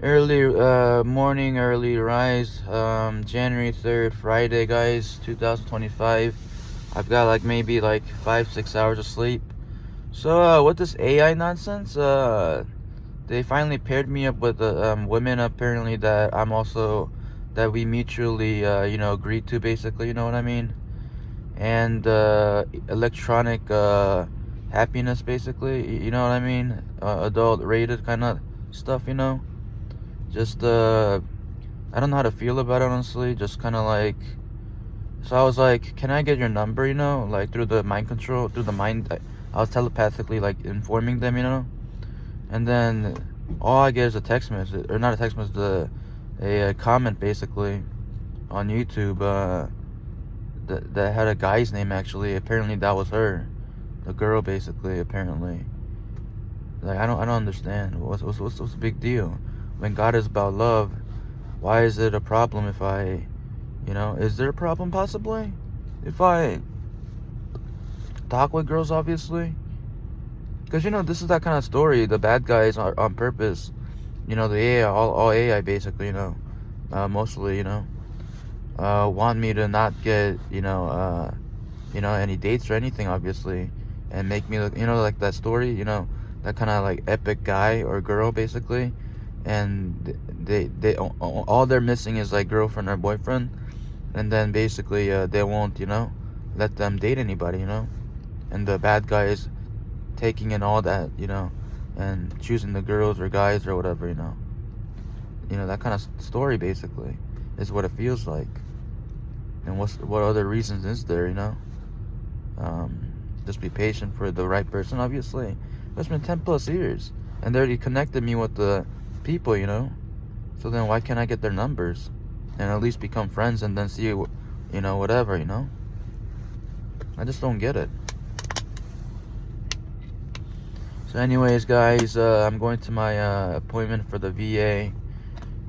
Early morning, early rise. January 3rd, Friday, guys, 2025. I've got like maybe like 5-6 hours of sleep. So with this AI nonsense, they finally paired me up with women apparently that we mutually agreed to, basically. You know what I mean? And electronic happiness, basically. You know what I mean? Adult rated kind of stuff. Just I don't know how to feel about it, honestly. Just kind of like, so I was like, can I get your number? Like through the mind control, through the mind. I was telepathically like informing them, and then all I get is a text message, or not a text message, a comment basically on YouTube that had a guy's name actually. Apparently that was her, the girl basically. Apparently, like I don't understand. What's the big deal? When God is about love, why is it a problem if is there a problem possibly if I talk with girls, obviously? Because this is that kind of story. The bad guys are on purpose. The AI, all AI basically. Mostly. Want me to not get any dates or anything, obviously, and make me look, like that story. That kind of like epic guy or girl basically, and they all they're missing is like girlfriend or boyfriend, and then basically they won't let them date anybody, and the bad guy is taking in all that, and choosing the girls or guys or whatever, that kind of story basically is what it feels like. And what other reasons is there, just be patient for the right person, obviously. It's been 10 plus years, and they already connected me with the people, so then why can't I get their numbers and at least become friends and then see whatever, I just don't get it. So anyways, guys, I'm going to my appointment for the VA,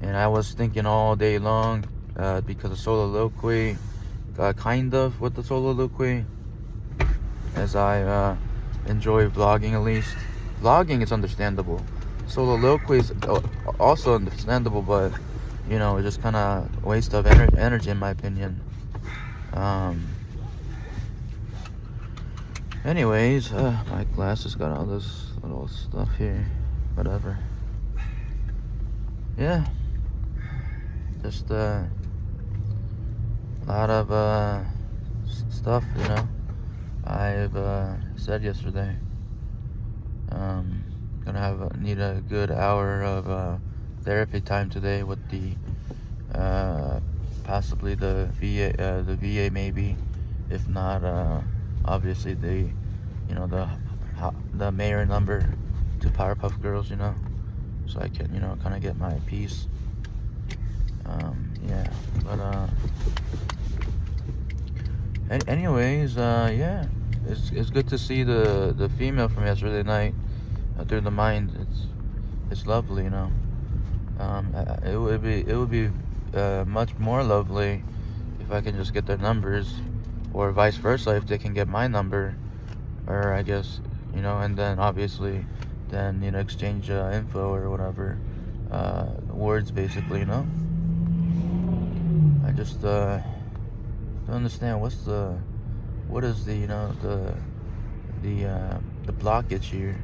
and I was thinking all day long because of soliloquy, kind of with the soliloquy, as I enjoy vlogging. At least vlogging is understandable, soliloquy is also understandable, but it's just kind of waste of energy in my opinion. Anyways, my glasses got all this little stuff here, whatever. Yeah, just a lot of stuff, I've said yesterday. Gonna need a good hour of therapy time today with the possibly the VA maybe, if not obviously the mayor number to Powerpuff Girls, so I can kind of get my piece. Yeah, but anyways, yeah, it's good to see the female from yesterday night through the mind. It's lovely, it would be much more lovely if I can just get their numbers, or vice versa if they can get my number, or I guess and then obviously then exchange info or whatever, words basically. I just don't understand what is the the blockage here.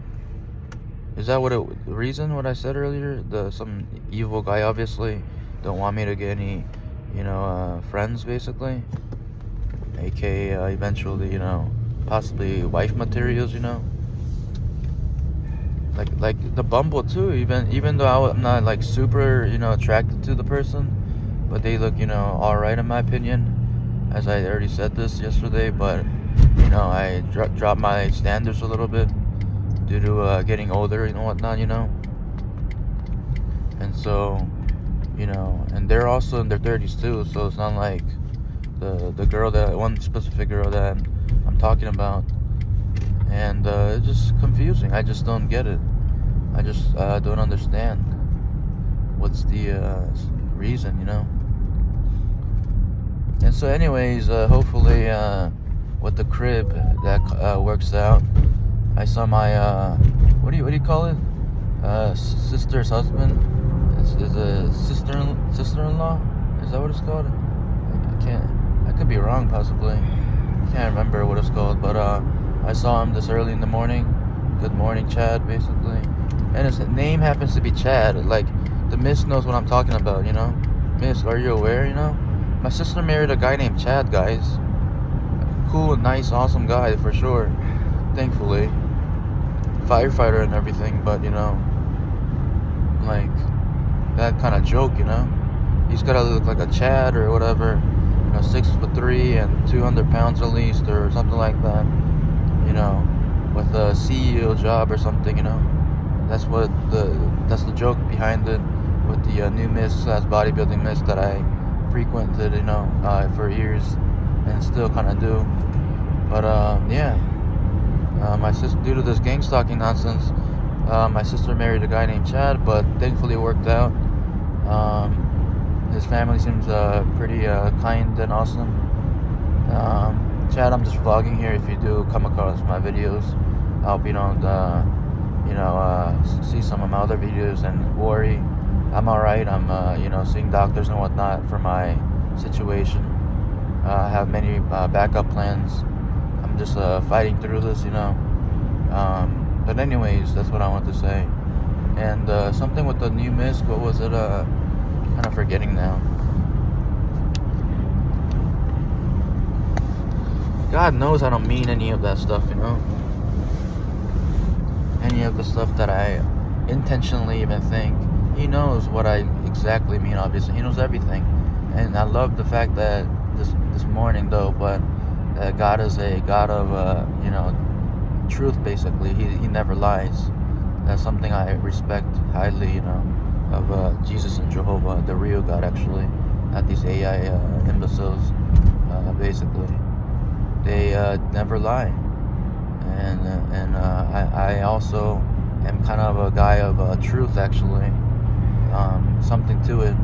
Is that the reason what I said earlier? Some evil guy obviously don't want me to get any friends basically, aka eventually possibly wife materials, like the Bumble too. Even though I'm not like super attracted to the person, but they look all right in my opinion, as I already said this yesterday. But I dropped my standards a little bit due to getting older and whatnot, and so and they're also in their 30s too, so it's not like the girl, that one specific girl that I'm talking about, and it's just confusing. I just don't get it. I just don't understand what's the reason, And so anyways, hopefully with the crib that works out. I saw my what do you call it, sister's husband Is a sister-in-law. Is that what it's called? I can't. I could be wrong, possibly. Can't remember what it's called, but I saw him this early in the morning. Good morning, Chad, basically. And his name happens to be Chad. Like, the Miss knows what I'm talking about, you know? Miss, are you aware, you know? My sister married a guy named Chad, guys. Cool, nice, awesome guy, for sure. Thankfully. Firefighter and everything, but, you know, like, that kind of joke, you know? He's gotta look like a Chad or whatever. You know, 6'3" and 200 pounds at least, or something like that. You know, with a CEO job or something, you know. That's the joke behind it, with the new Miss bodybuilding Miss that I frequented, you know, for years, and still kind of do. But yeah, my sister, due to this gang stalking nonsense, my sister married a guy named Chad, but thankfully it worked out. His family seems pretty kind and awesome. Chad, I'm just vlogging here. If you do come across my videos, I hope you don't, see some of my other videos and worry. I'm alright. I'm, seeing doctors and whatnot for my situation. I have many backup plans. I'm just fighting through this, you know. But anyways, that's what I want to say. And something with the new Miss, what was it? Kind of forgetting now. God knows I don't mean any of that stuff, you know. Any of the stuff that I intentionally even think. He knows what I exactly mean, obviously. He knows everything. And I love the fact that this morning, though, but God is a God of, truth, basically. He never lies. That's something I respect highly, you know, of Jesus and Jehovah, the real God, actually. Not these AI imbeciles, basically. They never lie. And I also am kind of a guy of truth, actually. Something to it.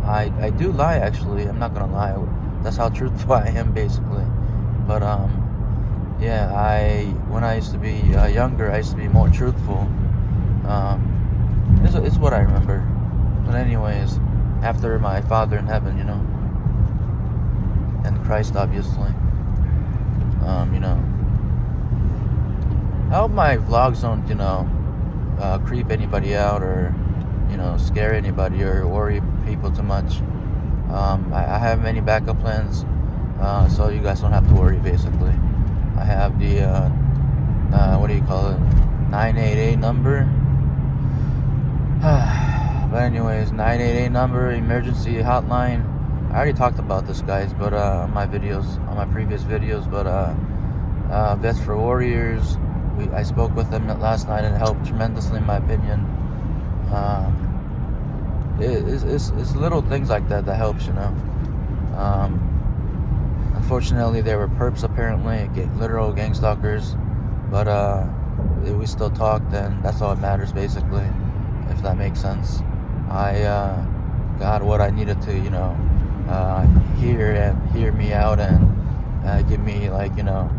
I do lie, actually. I'm not gonna lie. That's how truthful I am, basically. But yeah, when I used to be younger, I used to be more truthful. It's what I remember. But anyways, after my Father in heaven, you know, and Christ, obviously. You know, I hope my vlogs don't, you know, creep anybody out, or, you know, scare anybody or worry people too much. I have many backup plans, so you guys don't have to worry, basically. I have the, what do you call it, 988 number. But anyways, 988 number, emergency hotline. I already talked about this, guys, but on my previous videos, but Vets for Warriors, I spoke with them last night, and it helped tremendously, in my opinion. It's little things like that helps, you know. Unfortunately, they were perps, apparently, literal gang stalkers, but we still talked, and that's all that matters, basically, if that makes sense. I got what I needed to, you know, hear me out, and give me, like, you know,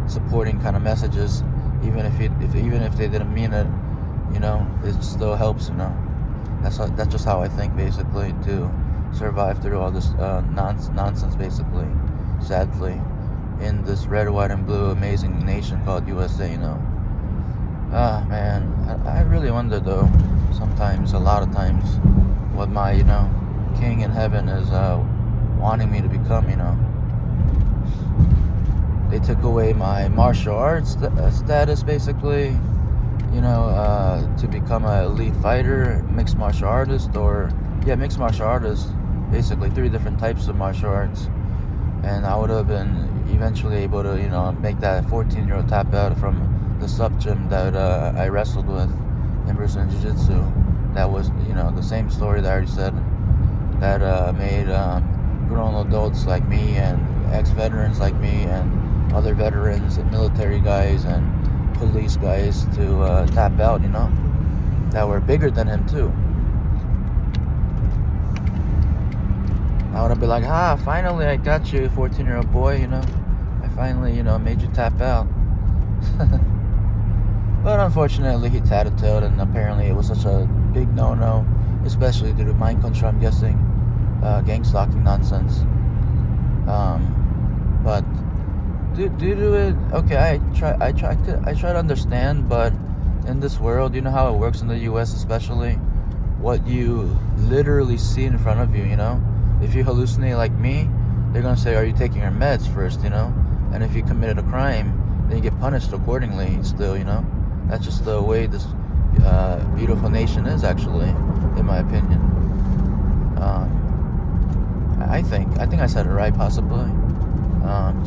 supporting kind of messages, even if they didn't mean it, you know. It still helps, you know. That's just how I think, basically, to survive through all this nonsense, basically, sadly, in this red, white, and blue amazing nation called USA, you know. Man, I really wonder, though, sometimes, a lot of times, what my, you know, king in heaven is wanting me to become, you know. They took away my martial arts status, basically, you know, to become an elite fighter, mixed martial artist, mixed martial artist, basically 3 different types of martial arts. And I would have been eventually able to, you know, make that 14-year-old tap out from the sub gym that I wrestled with in Brazilian Jiu-Jitsu. That was, you know, the same story that I already said, that made grown adults like me, and ex-veterans like me, and other veterans and military guys and police guys to tap out, you know, that were bigger than him too. I would have been like, finally I got you, 14-year-old boy, you know. I finally, you know, made you tap out. But unfortunately, he tattletaaled, and apparently it was such a big no-no especially due to mind control, I'm guessing, gang stalking nonsense. But due to it, okay, I try to understand, but in this world, you know how it works in the U.S. especially, what you literally see in front of you, you know? If you hallucinate like me, they're gonna say, are you taking your meds first, you know? And if you committed a crime, then you get punished accordingly still, you know? That's just the way this beautiful nation is, actually, in my opinion. I think I said it right, possibly.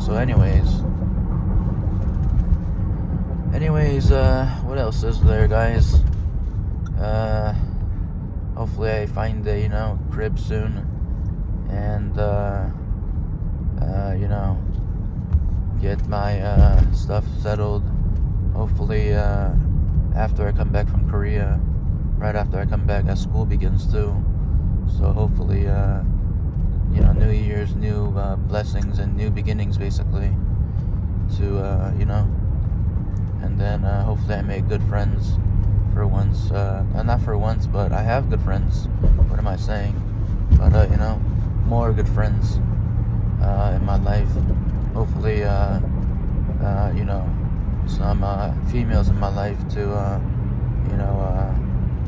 So anyways, what else is there, guys? Hopefully I find a, you know, crib soon, and you know, get my stuff settled. Hopefully after I come back from Korea, right after I come back, as school begins too. So hopefully you know, New Year's, new blessings and new beginnings, basically, to you know, and then hopefully I make good friends for once. Not for once, but I have good friends. What am I saying? But you know, more good friends in my life. Hopefully you know, some females in my life to you know,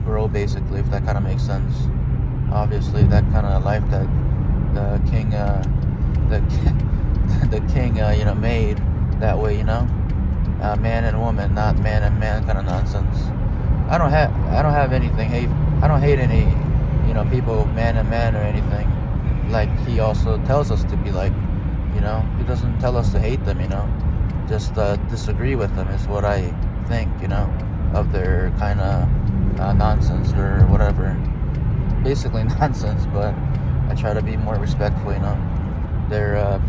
grow, basically, if that kind of makes sense. Obviously, that kind of life that the king the king you know, made that way, you know, man and woman, not man and man kind of nonsense. I don't have anything hate. I don't hate any, you know, people, man and man or anything. Like he also tells us to be like, you know, he doesn't tell us to hate them, you know, just disagree with them is what I think, you know, of their kind of nonsense or whatever. Basically nonsense, but I try to be more respectful, you know, their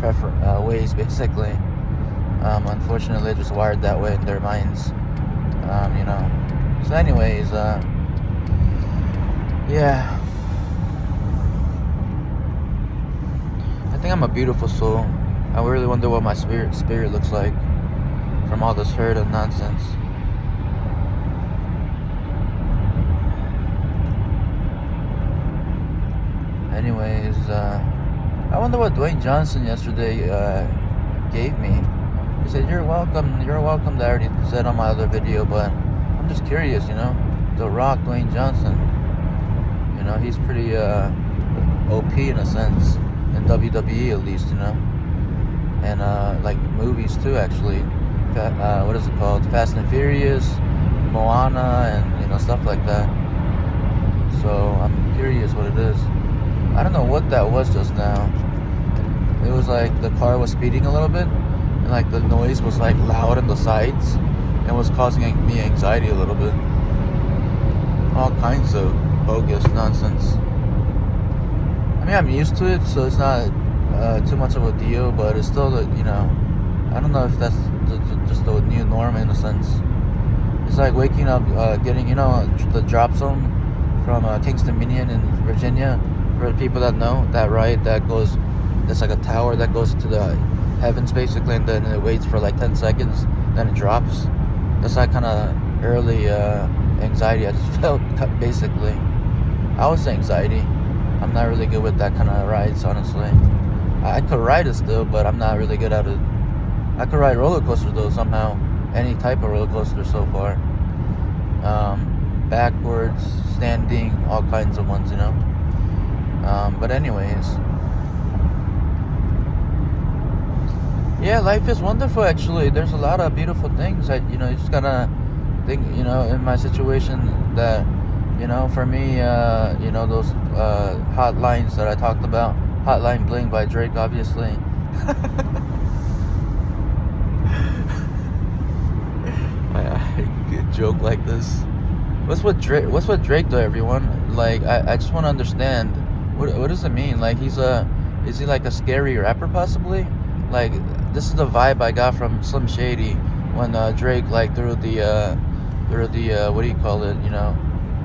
ways, basically. Unfortunately, they're just wired that way in their minds, you know. So anyways, yeah, I think I'm a beautiful soul. I really wonder what my spirit looks like from all this hurt and nonsense. Anyways, I wonder what Dwayne Johnson yesterday gave me. He said, you're welcome, that I already said on my other video, but I'm just curious, you know. The Rock, Dwayne Johnson, you know, he's pretty OP in a sense, in WWE at least, you know. And like movies too, actually. What is it called? Fast and Furious, Moana, and, you know, stuff like that. So I'm curious what it is. I don't know what that was just now. It was like the car was speeding a little bit, and like the noise was like loud on the sides, and was causing me anxiety a little bit. All kinds of bogus nonsense. I mean, I'm used to it, so it's not too much of a deal, but it's still, you know, I don't know if that's just the new norm in a sense. It's like waking up, getting, you know, the drop zone from Kingston Minion in Virginia. For people that know, that ride that goes, that's like a tower that goes to the heavens, basically, and then it waits for like 10 seconds, then it drops. That's that kind of early anxiety I just felt, basically. I would say anxiety. I'm not really good with that kind of rides, honestly. I could ride it still, but I'm not really good at it. I could ride roller coasters though, somehow. Any type of roller coaster so far. Backwards, standing, all kinds of ones, you know. But anyways, yeah, life is wonderful, actually. There's a lot of beautiful things that, you know, you just gotta think, you know, in my situation that, you know, for me, you know, those hot lines that I talked about, Hotline Bling by Drake, obviously. I joke like this. What's with Drake though, everyone? Like, I just want to understand, what does it mean? Like, is he like a scary rapper possibly? Like, this is the vibe I got from Slim Shady when Drake like threw the what do you call it? You know,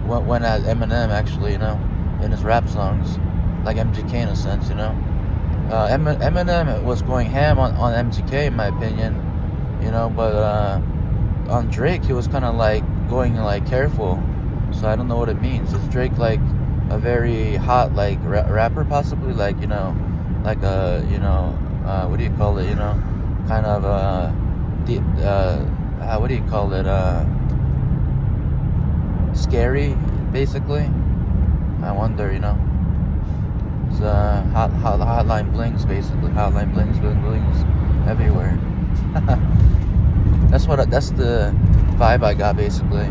went at Eminem, actually, you know, in his rap songs, like MGK in a sense, you know. Eminem was going ham on MGK, in my opinion, you know, but on Drake he was kind of like going like careful. So I don't know what it means. Is Drake like a very hot like rapper, possibly, like, like a, what do you call it, kind of what do you call it, scary, basically. I wonder, it's hotline blings, basically. Hotline blings, bling blings everywhere. That's the vibe I got, basically.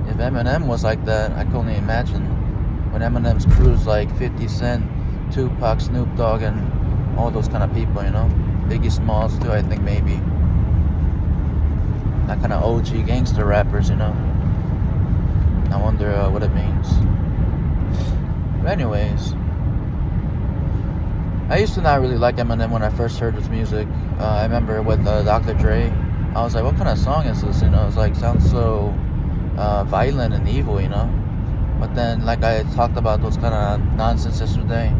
If Eminem was like that, I can only imagine when Eminem's crew's like 50 Cent, Tupac, Snoop Dogg, and all those kind of people, Biggie Smalls too, I think, maybe. That kind of OG gangster rappers, I wonder what it means. But anyways, I used to not really like Eminem when I first heard his music. I remember with Dr. Dre, I was like, what kind of song is this? It's like, sounds so violent and evil, But then, like I talked about those kind of nonsense yesterday,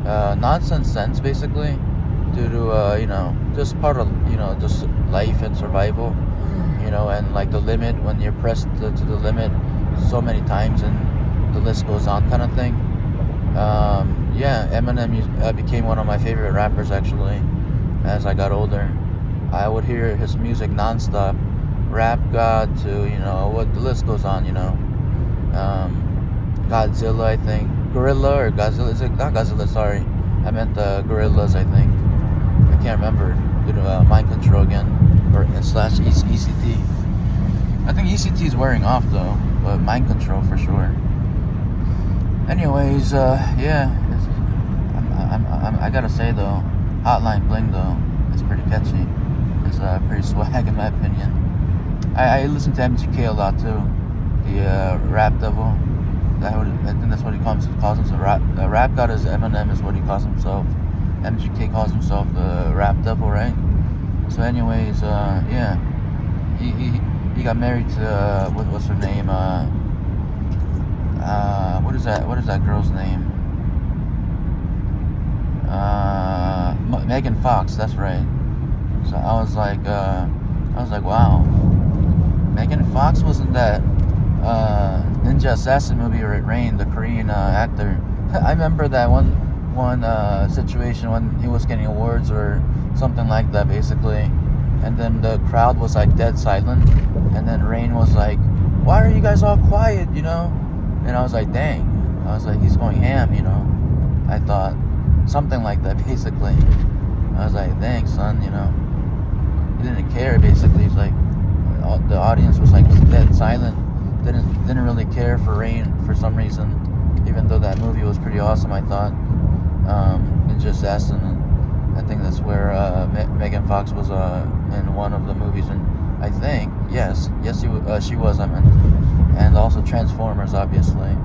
nonsense sense, basically, due to, just part of, just life and survival, and like the limit, when you're pressed to the limit so many times, and the list goes on, kind of thing. Yeah, Eminem became one of my favorite rappers, actually, as I got older. I would hear his music nonstop, Rap God to, what the list goes on, Godzilla, I think, Gorilla or Godzilla, is it not Godzilla, sorry, I meant the Gorillas, I think, I can't remember, Mind Control again, or slash ECT, I think ECT is wearing off though, but Mind Control for sure. Anyways, yeah, I gotta say though, Hotline Bling though, it's pretty catchy. It's pretty swag in my opinion. I listen to MGK a lot too, the Rap Devil. I think that's what he calls himself. Rap God is Eminem, is what he calls himself. MGK calls himself the Rap Devil, right? So anyways, yeah, he got married to what's her name? What is that girl's name? Megan Fox. That's right. So I was like, wow. Megan Fox wasn't that Ninja Assassin movie where it rained, the Korean actor. I remember that one situation when he was getting awards or something like that, basically, and then the crowd was like dead silent, and then Rain was like, why are you guys all quiet, and I was like, dang, I was like, he's going ham, I thought something like that, basically. I was like, dang, son, he didn't care, basically. He's like, the audience was like dead silent, didn't really care for Rain for some reason, even though that movie was pretty awesome, I thought. Ninja Assassin, I think that's where Megan Fox was in one of the movies, and I think, yes, she was, I meant, and also Transformers, obviously.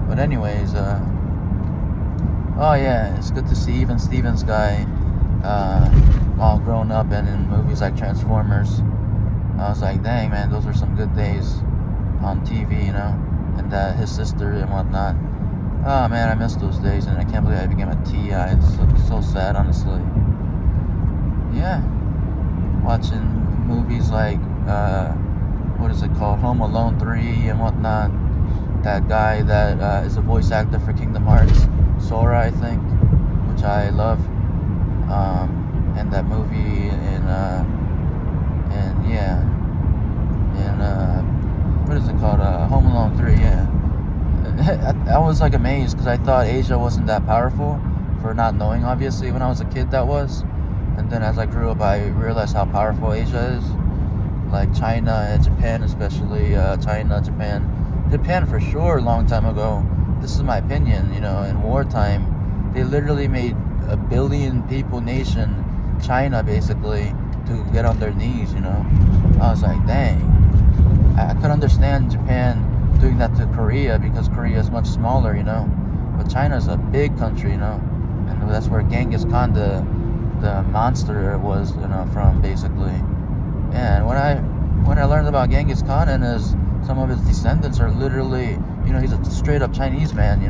But anyways, oh yeah, it's good to see even Steven's guy all grown up and in movies like Transformers. I was like, dang, man, those are some good days on TV, and his sister and whatnot. Oh man, I miss those days, and I can't believe I became a TI. It's so sad, honestly. Yeah, watching movies like what is it called, Home Alone 3 and whatnot. That guy that is a voice actor for Kingdom Hearts, Sora, I think, which I love. And that movie what is it called? Home Alone 3, yeah. I was like amazed because I thought Asia wasn't that powerful, for not knowing, obviously, when I was a kid that was. And then as I grew up, I realized how powerful Asia is. Like China and Japan, especially. China, Japan for sure, a long time ago. This is my opinion, in wartime, they literally made a billion people nation, China, basically, to get on their knees, I was like, dang. I could understand Japan doing that to Korea because Korea is much smaller, but China's a big country, and that's where Genghis Khan, the monster, was, from, basically. And when I learned about Genghis Khan and some of his descendants are literally, he's a straight up Chinese man,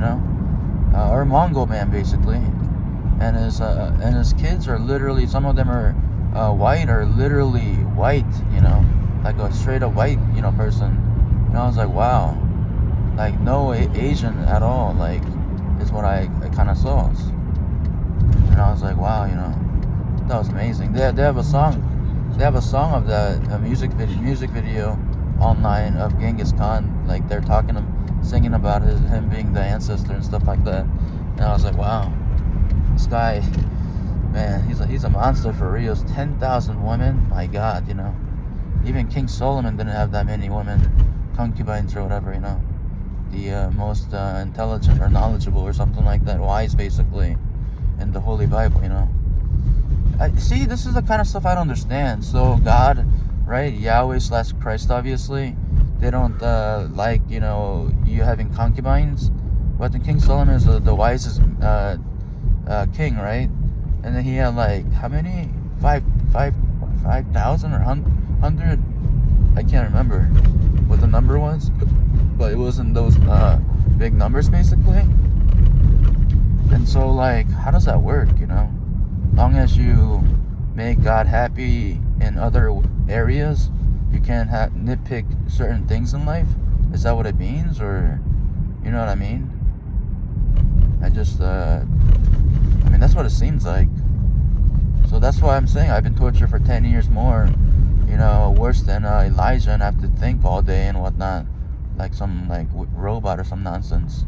or Mongol man, basically, and his kids are literally, some of them are white, or literally white, like a straight up white, person. I was like, wow, like no Asian at all, like, is what I kind of saw. And I was like, wow, that was amazing. They have a song. They have a song of a music video online of Genghis Khan. Like they're singing about him being the ancestor and stuff like that. And I was like, wow, this guy, man, he's a monster for real. 10,000 women, my God, Even King Solomon didn't have that many women, concubines or whatever, The most intelligent or knowledgeable or something like that, wise basically, in the Holy Bible, See, this is the kind of stuff I don't understand. So God, right, Yahweh / Christ, obviously, they don't like, you having concubines. But then King Solomon is the wisest king, right? And then he had like, how many? 5,000 or 100? I can't remember what the number was. But it wasn't those big numbers, basically. And so, like, how does that work, Long as you make God happy in other areas, you can't nitpick certain things in life. Is that what it means? Or, you know what I mean? That's what it seems like. So that's why I'm saying I've been tortured for 10 years more, worse than Elijah, and I have to think all day and whatnot, like some robot or some nonsense.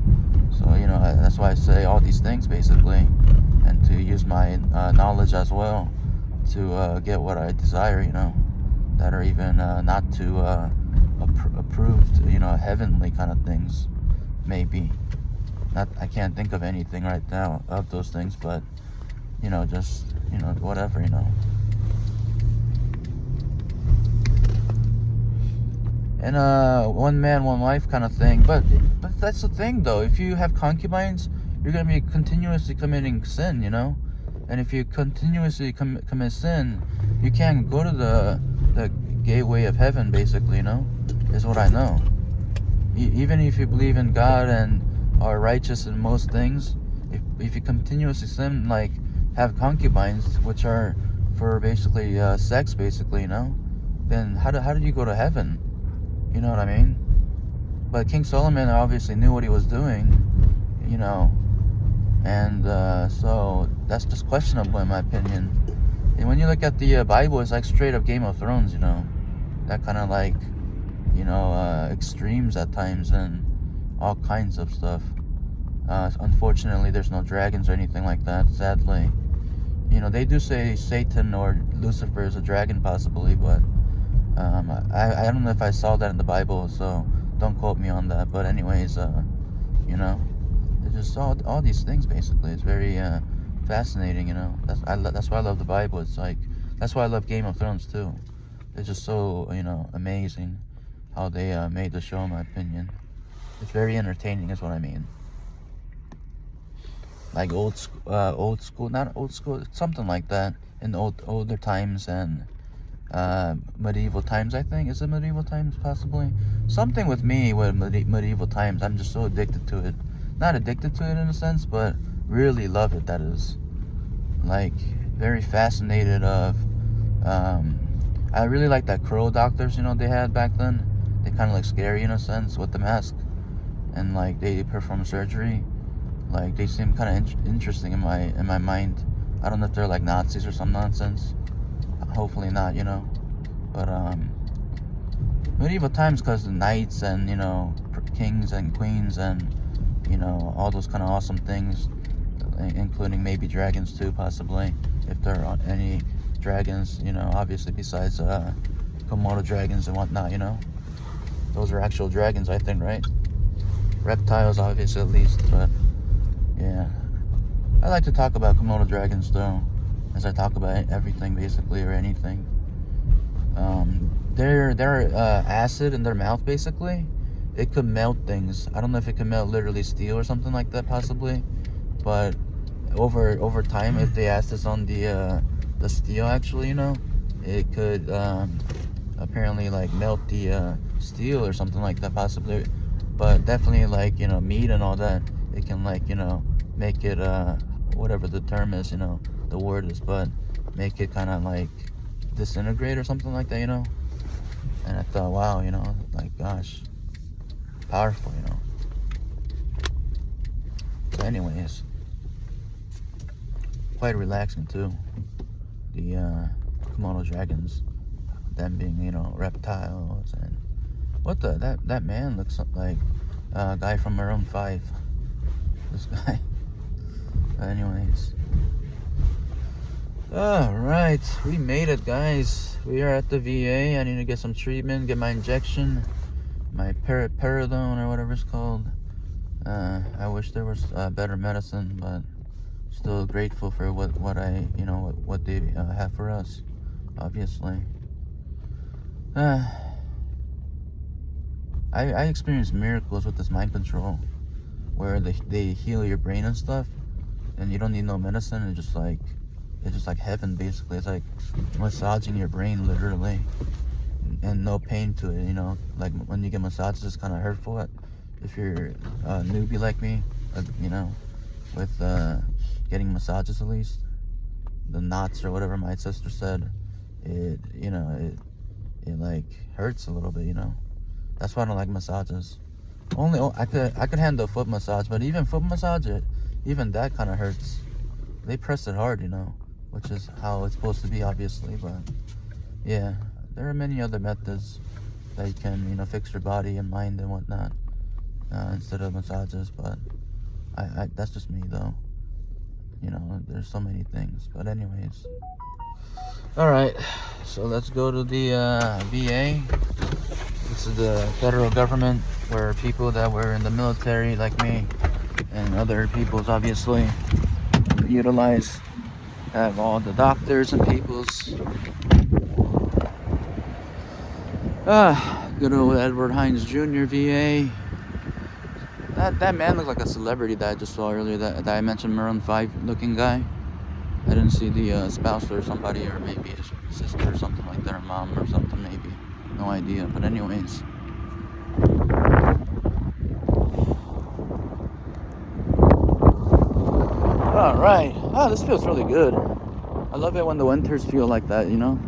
So, that's why I say all these things, basically, and to use my knowledge as well to get what I desire, that are even not too approved, heavenly kind of things, maybe. I can't think of anything right now of those things, but, just, whatever, And one man, one wife kind of thing. But that's the thing, though. If you have concubines, you're going to be continuously committing sin, And if you continuously commit sin, you can't go to the gateway of heaven, basically, is what I know. Even if you believe in God and are righteous in most things, if you continuously sin, like have concubines, which are for basically sex, basically, then how did you go to heaven? You know what I mean? But King Solomon obviously knew what he was doing, and so that's just questionable in my opinion. And when you look at the Bible, it's like straight up Game of Thrones, that kind of like, extremes at times and all kinds of stuff. Unfortunately, there's no dragons or anything like that, sadly. They do say Satan or Lucifer is a dragon possibly, but I don't know if I saw that in the Bible, so don't quote me on that. But anyways, it's just all these things basically. It's very fascinating, That's why I love the Bible. It's like that's why I love Game of Thrones too. It's just so amazing how they made the show, in my opinion. It's very entertaining, is what I mean. Like old school, not old school, something like that in older times and medieval times, I think. Is it medieval times, possibly? Something with me with medieval times. I'm just so addicted to it. Not addicted to it in a sense, but really love it, that is. Like, very fascinated of, I really like that crow doctors, they had back then. They kind of look scary in a sense with the mask. And, like, they perform surgery. Like, they seem kind of interesting in my mind. I don't know if they're, like, Nazis or some nonsense. Hopefully not, But, medieval times, because the knights and, kings and queens and, all those kind of awesome things, including maybe dragons too, possibly, if there are any dragons, obviously besides Komodo dragons and whatnot, Those are actual dragons, I think, right? Reptiles, obviously, at least, but, yeah. I like to talk about Komodo dragons, though, as I talk about everything, basically, or anything. They're acid in their mouth, basically. It could melt things. I don't know if it could melt literally steel or something like that, possibly. But over time, if they acid on the steel, actually, it could apparently like melt the steel or something like that, possibly. But definitely, like, meat and all that, it can, like, make it whatever the term is, the word is, but make it kind of like disintegrate or something like that, And I thought, wow, like, gosh, powerful, anyways, quite relaxing too. The Komodo dragons, them being, you know, reptiles. And what the, that man looks like a guy from Maroon 5. This guy. But anyways, all right, we made it, guys. We are at the VA. I need to get some treatment, get my injection, my peridone or whatever it's called. I wish there was better medicine, but still grateful for what I, you know, what they have for us, obviously. I experienced miracles with this mind control, where they heal your brain and stuff, and you don't need no medicine. It's just like heaven, basically. It's like massaging your brain, literally, and no pain to it. You know, like when you get massages, it's kind of hurtful. If you're a newbie like me, you know, with getting massages, at least the knots or whatever my sister said, it like hurts a little bit. You know, that's why I don't like massages. I could handle a foot massage, but even foot massage, even that kind of hurts. They press it hard, you know, which is how it's supposed to be, obviously. But yeah, there are many other methods that you can, you know, fix your body and mind and whatnot, instead of massages. But I that's just me, though. You know, there's so many things. But anyways, all right, so let's go to the VA. This is the federal government, where people that were in the military, like me, and other peoples, obviously, utilize. Have all the doctors and peoples. Good old Edward Hines Jr. VA. That man looked like a celebrity that I just saw earlier. That I mentioned, Maroon 5 looking guy. I didn't see the spouse or somebody, or maybe his sister or something like that, or mom or something, maybe. No idea. But anyways. Alright. This feels really good. I love it when the winters feel like that, you know?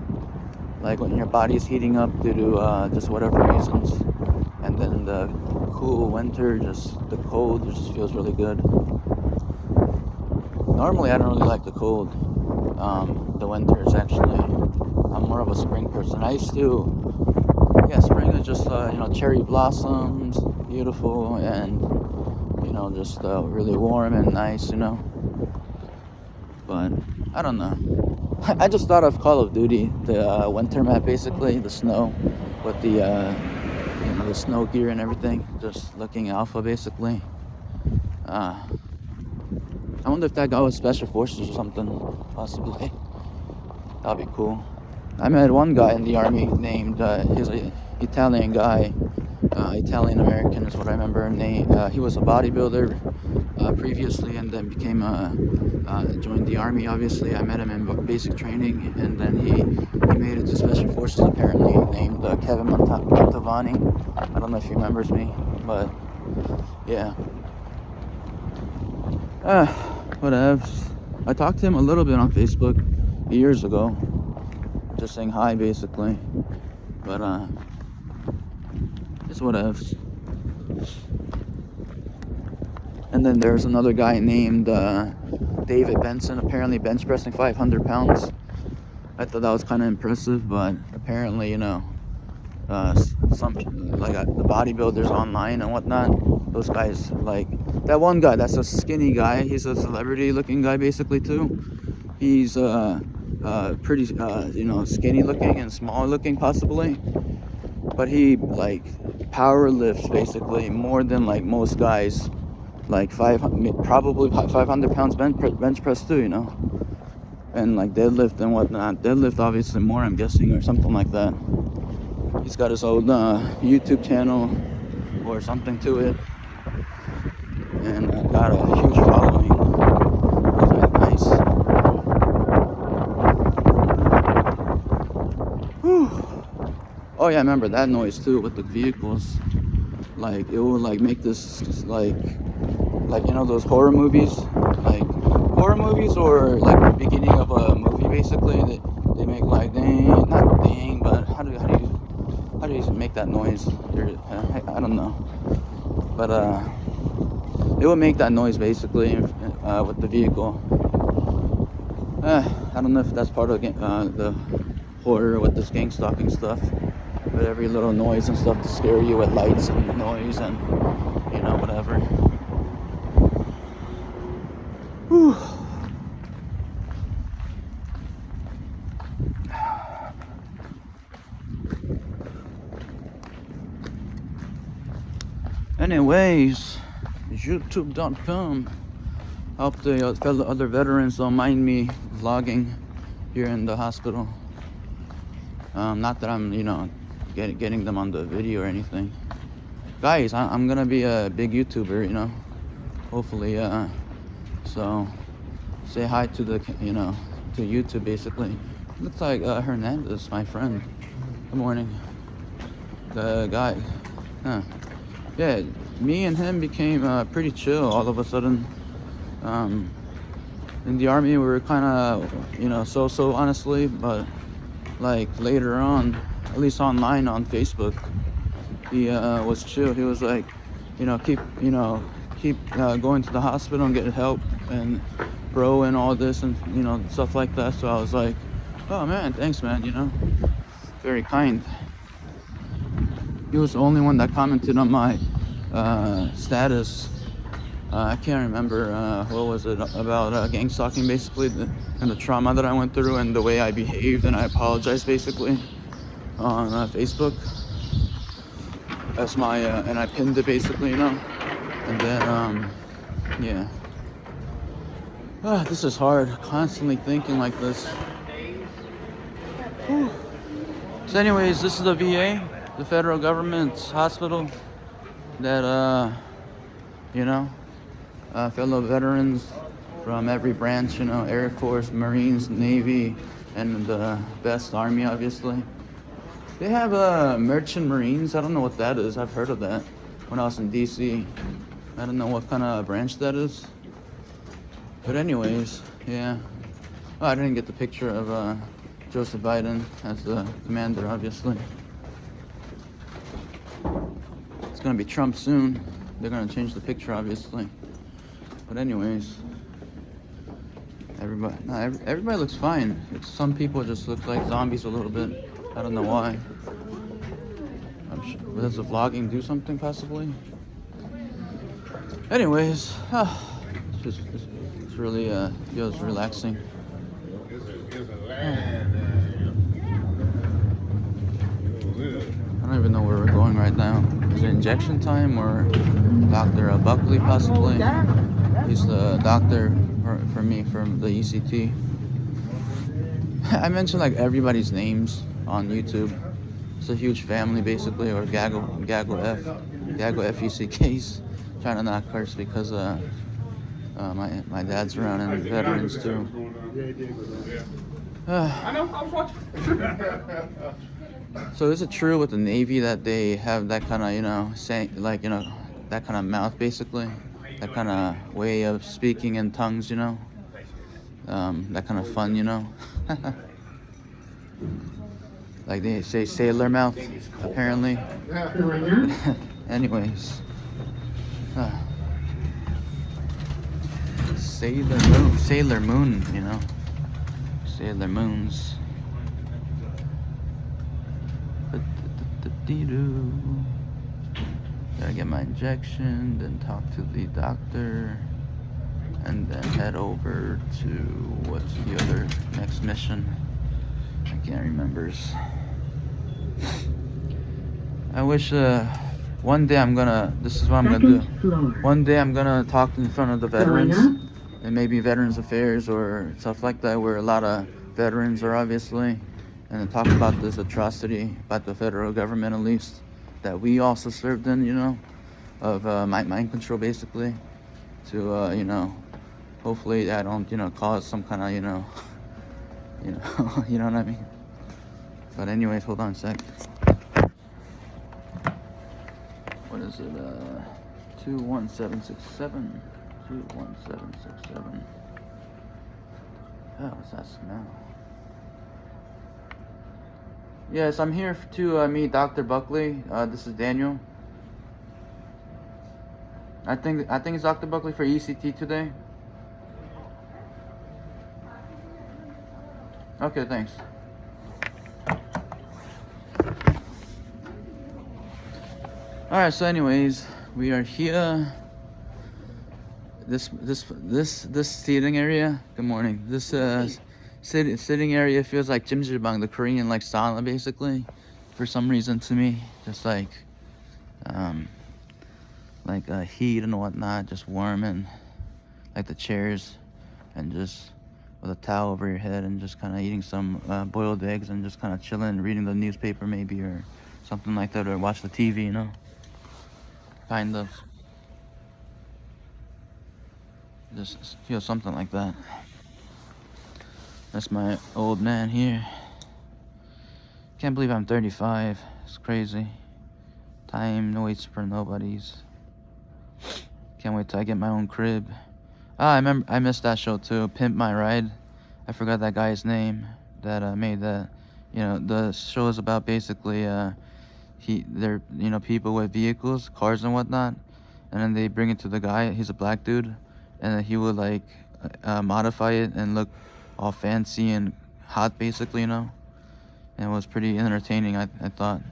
Like when your body's heating up due to just whatever reasons. And then the cool winter, just the cold, it just feels really good. Normally I don't really like the cold. The winters, actually. I'm more of a spring person. I used to, yeah, spring is just, you know, cherry blossoms, beautiful, and, you know, just really warm and nice, you know? But I don't know. I just thought of Call of Duty, the winter map, basically, the snow, with the you know, the snow gear and everything, just looking alpha, basically. I wonder if that guy was special forces or something, possibly. That'd be cool. I met one guy in the army named, he's an Italian guy, Italian American is what I remember. He was a bodybuilder previously, and then became joined the army. Obviously, I met him in basic training, and then he made it to special forces. Apparently, named Kevin Montavani. I don't know if he remembers me, but yeah. Whatever. I talked to him a little bit on Facebook years ago, just saying hi, basically. But it's whatever. And then there's another guy named David Benson, apparently bench pressing 500 pounds. I thought that was kind of impressive, but apparently, you know, some, like the bodybuilders online and whatnot, those guys, like that one guy, that's a skinny guy, he's a celebrity looking guy, basically, too. He's pretty, you know, skinny looking and small looking, possibly. But he, like, power lifts, basically, more than, like, most guys. Like, probably 500 pounds bench press, too, you know? And, like, deadlift and whatnot. Deadlift, obviously, more, I'm guessing, or something like that. He's got his own YouTube channel or something to it. And got a huge following. Nice. Whew. Oh yeah, I remember that noise too with the vehicles. Like it would like make this like you know those horror movies, or like the beginning of a movie, basically. They make like not ding, but how do you make that noise? I don't know, but it would make that noise basically with the vehicle. I don't know if that's part of the horror with this gang stalking stuff, but every little noise and stuff to scare you with lights and noise and whatever. Whew. Anyways, youtube.com. Hope the fellow other veterans don't mind me vlogging here in the hospital. Not that I'm, getting them on the video or anything. Guys, I'm gonna be a big YouTuber, hopefully. So say hi to the, to YouTube basically. Looks like Hernandez, my friend. Good morning. The guy, huh? Yeah, me and him became pretty chill all of a sudden. In the army, we were kind of, so honestly, but like later on, at least online on Facebook, he was chill. He was like, keep going to the hospital and getting help and bro and all this and stuff like that. So I was like, oh man, thanks man, very kind. He was the only one that commented on my status. I can't remember what was it about, gang stalking basically, and the trauma that I went through and the way I behaved, and I apologized basically on Facebook. That's my and I pinned it basically, and then yeah. This is hard, constantly thinking like this. Whew. So anyways, this is the VA, the federal government's hospital that fellow veterans from every branch, Air Force, Marines, Navy, and the best Army, obviously. They have merchant Marines. I don't know what that is. I've heard of that when I was in DC. I don't know what kind of branch that is. But anyways, yeah. Oh, I didn't get the picture of Joseph Biden as the commander, obviously. It's gonna be Trump soon. They're gonna change the picture, obviously. But anyways, everybody looks fine. Some people just look like zombies a little bit. I don't know why. I'm sure, does the vlogging do something possibly? Anyways, it's really feels relaxing. I don't even know where we're going right now. Is it injection time or Dr. Buckley possibly? He's the doctor for me from the ECT. I mentioned like everybody's names on YouTube. It's a huge family basically, or gaggle FECKs. Trying to not curse because my dad's around and veterans too. I know, I was watching. So is it true with the Navy that they have that kind of, saying like, that kind of mouth basically? That kind of way of speaking in tongues, that kind of fun, Like they say sailor mouth, apparently. Anyways. Sailor Moon, Sailor Moons. Gotta get my injection, then talk to the doctor, and then head over to what's the other next mission? I can't remember. I wish one day this is what I'm gonna do. One day I'm gonna talk in front of the veterans, and maybe Veterans Affairs or stuff like that, where a lot of veterans are obviously, and then talk about this atrocity about the federal government, at least, that we also served in, of mind control basically, to hopefully I don't cause some kind of you know what I mean. But anyways, hold on a sec. What is it? 21767. 21767. Oh, what's that smell? Yes, I'm here to meet Dr. Buckley. This is Daniel. I think it's Dr. Buckley for ECT today. Okay, thanks. All right. So, anyways, we are here. This seating area. Good morning. This sitting area feels like Jimjilbang, the Korean like sauna, basically. For some reason, to me, just like heat and whatnot, just warm, and like the chairs, and just with a towel over your head, and just kind of eating some boiled eggs, and just kind of chilling, reading the newspaper maybe, or something like that, or watch the TV, you know, kind of. Just feel something like that. That's my old man here. Can't believe I'm 35. It's crazy. Time waits for nobodies. Can't wait till I get my own crib. Ah, I missed that show too. Pimp My Ride. I forgot that guy's name that made that. You know, the show is about basically they're people with vehicles, cars and whatnot, and then they bring it to the guy. He's a black dude, and then he would like modify it and look all fancy and hot, basically, you know. And it was pretty entertaining, I thought.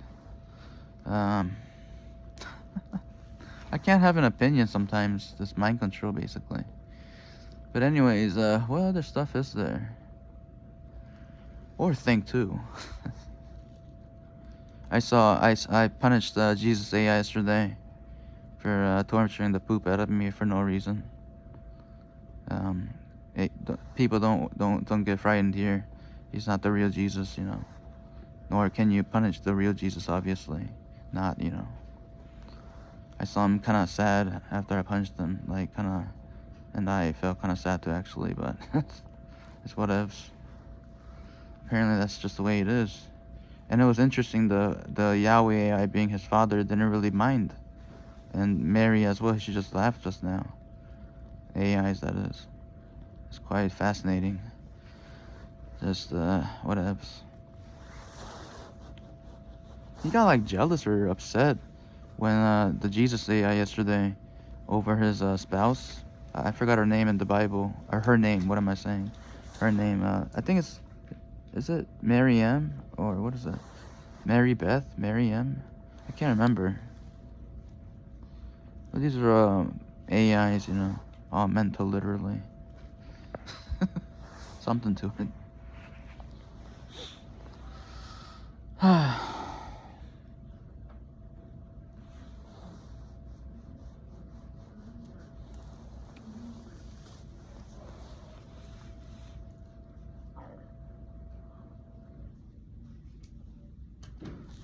I can't have an opinion sometimes. This mind control, basically. But anyways, what other stuff is there? Or think too. I punished Jesus AI yesterday for torturing the poop out of me for no reason. People don't get frightened here. He's not the real Jesus, you know. Nor can you punish the real Jesus, obviously. Not, you know. I saw him kind of sad after I punched him, like kind of, and I felt kind of sad too, actually, but it's whatevs. Apparently that's just the way it is. And it was interesting, the Yahweh AI being his father didn't really mind. And Mary as well, she just laughed just now. AIs, that is. It's quite fascinating. Just, whatevs. He got like jealous or upset when the Jesus AI yesterday over his spouse. I forgot her name in the Bible. Or her name, what am I saying? Her name, I think is it Mary M? Or what is it? Mary Beth? Mary M? I can't remember. But these are AIs, you know, all mental, literally. Something to it.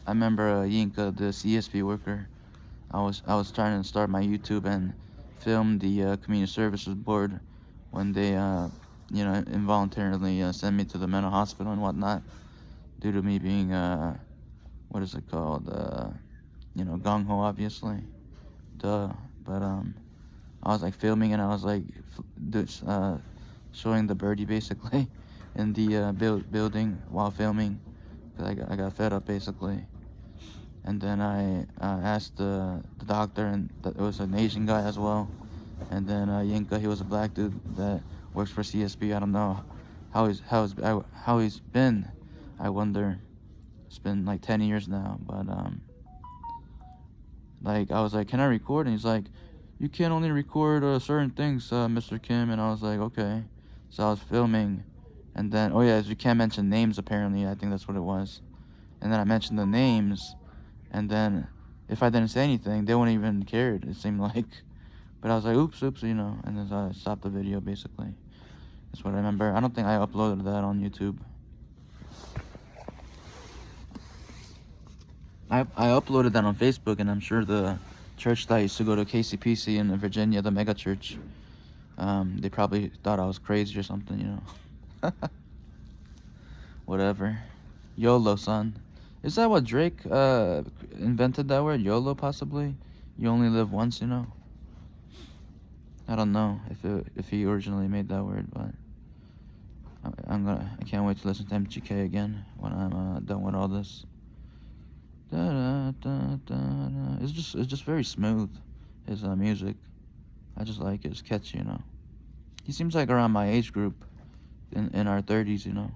I remember Yinka, the CSP worker. I was trying to start my YouTube and film the community services board when they involuntarily sent me to the mental hospital and whatnot due to me being what is it called, gung ho, obviously, duh. But I was like filming, and I was like showing the birdie basically in the building while filming, because I got fed up basically. And then I asked the doctor, and it was an Asian guy as well. And then Yinka, he was a black dude that works for CSP. I don't know how he's been. I wonder. It's been like 10 years now, but like I was like, can I record? And he's like, you can only record certain things, Mr. Kim. And I was like, okay. So I was filming, and then oh yeah, you can't mention names apparently. I think that's what it was. And then I mentioned the names. And then, if I didn't say anything, they wouldn't even care, it seemed like. But I was like, oops, you know. And then I stopped the video, basically. That's what I remember. I don't think I uploaded that on YouTube. I uploaded that on Facebook, and I'm sure the church that I used to go to, KCPC in Virginia, the mega church, they probably thought I was crazy or something, you know. Whatever. YOLO, son. Is that what Drake invented that word? YOLO, possibly? You only live once, you know? I don't know if he originally made that word, but I can't wait to listen to MGK again when I'm done with all this. It's just very smooth, his music. I just like it. It's catchy, you know. He seems like around my age group, in our 30s, you know.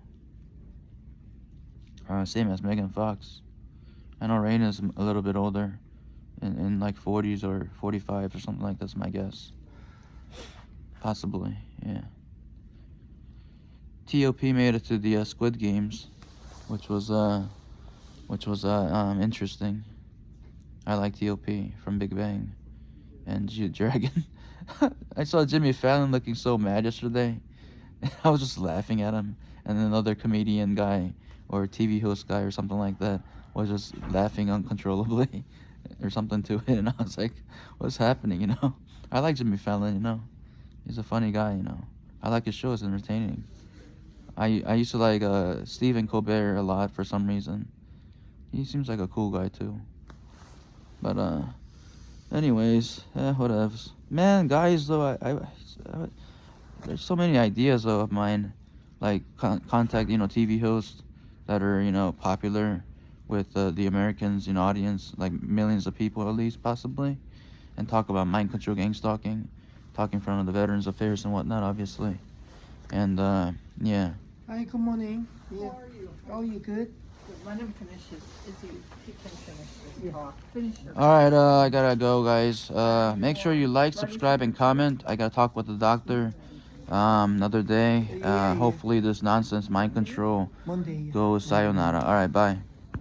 Same as Megan Fox. I know Raina's a little bit older, in like 40s or 45 or something like that's my guess. Possibly, yeah. TOP made it to the Squid Games, which was interesting. I like TOP from Big Bang and Dragon. I saw Jimmy Fallon looking so mad yesterday. I was just laughing at him, and another comedian guy or TV host guy or something like that was just laughing uncontrollably or something to it, and I was like, what's happening, you know? I like Jimmy Fallon, you know. He's a funny guy, you know. I like his show. It's entertaining. I used to like Stephen Colbert a lot for some reason. He seems like a cool guy too. But anyways, whatevs. Man, guys, though, I there's so many ideas though of mine, like contact, you know, TV hosts that are, you know, popular with the Americans, you know, audience, like millions of people at least possibly, and talk about mind control, gang stalking, talk in front of the Veterans Affairs and whatnot, obviously, and yeah. Hi, good morning. Yeah. How are you? Oh, you good? Let him finish his. He can finish his talk. Finish your. All right, I gotta go, guys. Make sure you like, subscribe, and comment. I gotta talk with the doctor another day. Hopefully this nonsense mind control Monday. goes sayonara. All right, bye.